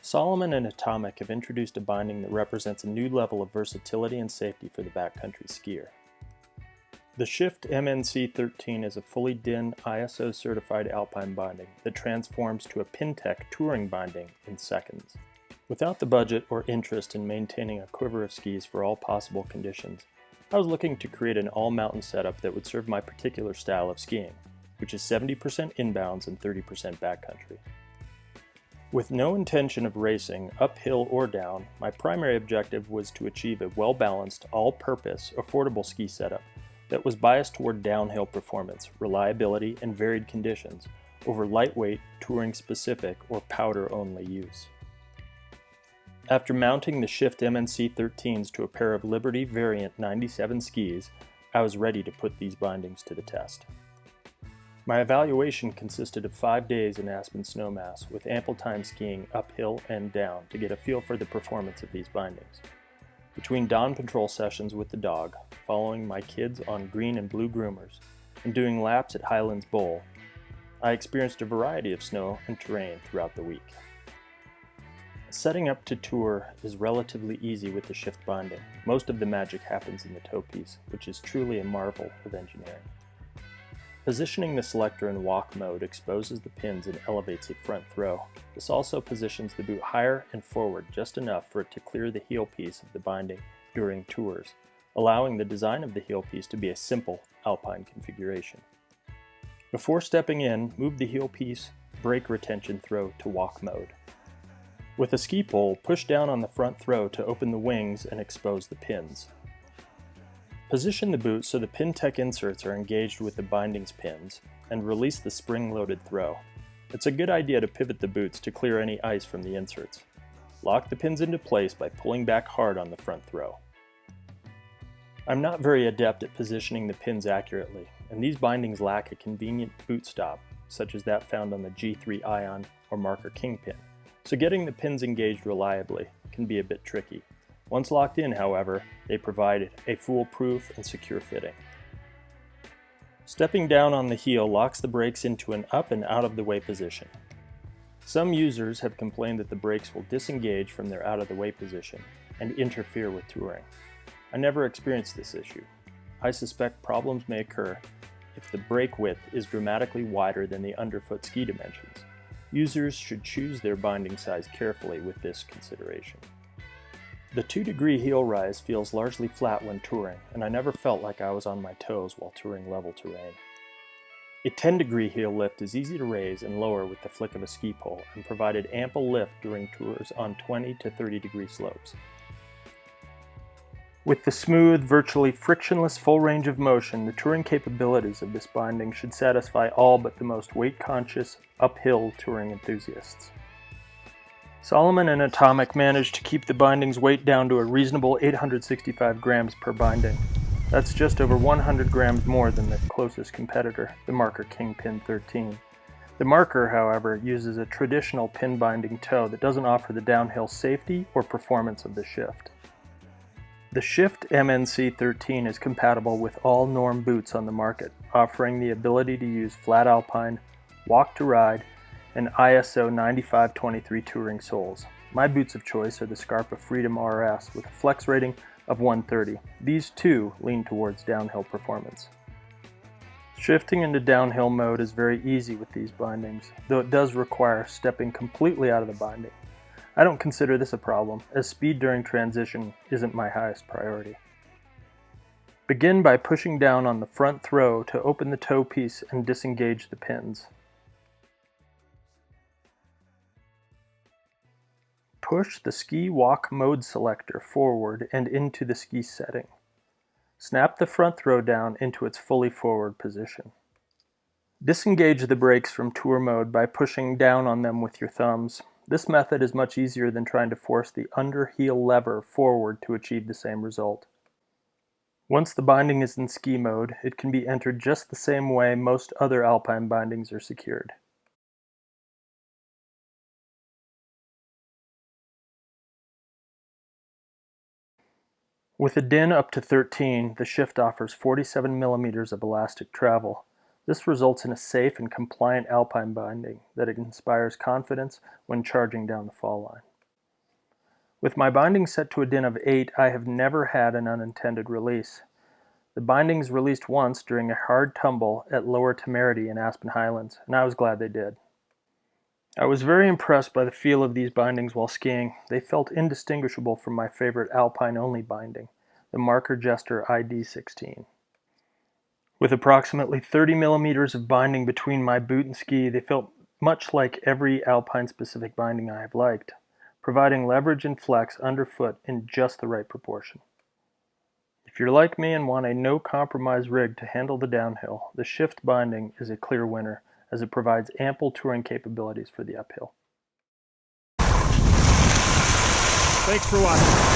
Salomon and Atomic have introduced a binding that represents a new level of versatility and safety for the backcountry skier. The Shift MNC 13 is a fully DIN ISO certified alpine binding that transforms to a PinTech touring binding in seconds. Without the budget or interest in maintaining a quiver of skis for all possible conditions, I was looking to create an all-mountain setup that would serve my particular style of skiing, which is 70% inbounds and 30% backcountry. With no intention of racing, uphill or down, my primary objective was to achieve a well-balanced, all-purpose, affordable ski setup that was biased toward downhill performance, reliability, and varied conditions over lightweight, touring-specific, or powder-only use. After mounting the Shift MNC 13s to a pair of Liberty Variant 97 skis, I was ready to put these bindings to the test. My evaluation consisted of 5 days in Aspen Snowmass, with ample time skiing uphill and down to get a feel for the performance of these bindings. Between dawn patrol sessions with the dog, following my kids on green and blue groomers, and doing laps at Highlands Bowl, I experienced a variety of snow and terrain throughout the week. Setting up to tour is relatively easy with the Shift binding. Most of the magic happens in the toe piece, which is truly a marvel of engineering. Positioning the selector in walk mode exposes the pins and elevates a front throw. This also positions the boot higher and forward just enough for it to clear the heel piece of the binding during tours, allowing the design of the heel piece to be a simple alpine configuration. Before stepping in, move the heel piece brake retention throw to walk mode. With a ski pole, push down on the front throw to open the wings and expose the pins. Position the boot so the PinTech inserts are engaged with the bindings pins and release the spring-loaded throw. It's a good idea to pivot the boots to clear any ice from the inserts. Lock the pins into place by pulling back hard on the front throw. I'm not very adept at positioning the pins accurately, and these bindings lack a convenient boot stop, such as that found on the G3 Ion or Marker Kingpin, so getting the pins engaged reliably can be a bit tricky. Once locked in, however, they provide a foolproof and secure fitting. Stepping down on the heel locks the brakes into an up and out of the way position. Some users have complained that the brakes will disengage from their out of the way position and interfere with touring. I never experienced this issue. I suspect problems may occur if the brake width is dramatically wider than the underfoot ski dimensions. Users should choose their binding size carefully with this consideration. The 2-degree heel rise feels largely flat when touring, and I never felt like I was on my toes while touring level terrain. A 10-degree heel lift is easy to raise and lower with the flick of a ski pole and provided ample lift during tours on 20 to 30-degree slopes. With the smooth, virtually frictionless full range of motion, the touring capabilities of this binding should satisfy all but the most weight-conscious, uphill touring enthusiasts. Salomon and Atomic managed to keep the binding's weight down to a reasonable 865 grams per binding. That's just over 100 grams more than the closest competitor, the Marker Kingpin 13. The Marker, however, uses a traditional pin binding toe that doesn't offer the downhill safety or performance of the Shift. The Shift MNC 13 is compatible with all norm boots on the market, offering the ability to use flat alpine, walk to ride, and ISO 9523 touring soles. My boots of choice are the Scarpa Freedom RS with a flex rating of 130. These too lean towards downhill performance. Shifting into downhill mode is very easy with these bindings, though it does require stepping completely out of the binding. I don't consider this a problem, as speed during transition isn't my highest priority. Begin by pushing down on the front throw to open the toe piece and disengage the pins. Push the ski walk mode selector forward and into the ski setting. Snap the front throw down into its fully forward position. Disengage the brakes from tour mode by pushing down on them with your thumbs. This method is much easier than trying to force the under heel lever forward to achieve the same result. Once the binding is in ski mode, it can be entered just the same way most other alpine bindings are secured. With a DIN up to 13, the Shift offers 47 millimeters of elastic travel. This results in a safe and compliant alpine binding that inspires confidence when charging down the fall line. With my bindings set to a din of 8, I have never had an unintended release. The bindings released once during a hard tumble at Lower Temerity in Aspen Highlands, and I was glad they did. I was very impressed by the feel of these bindings while skiing. They felt indistinguishable from my favorite alpine-only binding, the Marker Jester ID16. With approximately 30 millimeters of binding between my boot and ski, they felt much like every alpine-specific binding I have liked, providing leverage and flex underfoot in just the right proportion. If you're like me and want a no-compromise rig to handle the downhill, the Shift binding is a clear winner, as it provides ample touring capabilities for the uphill. Thanks for watching.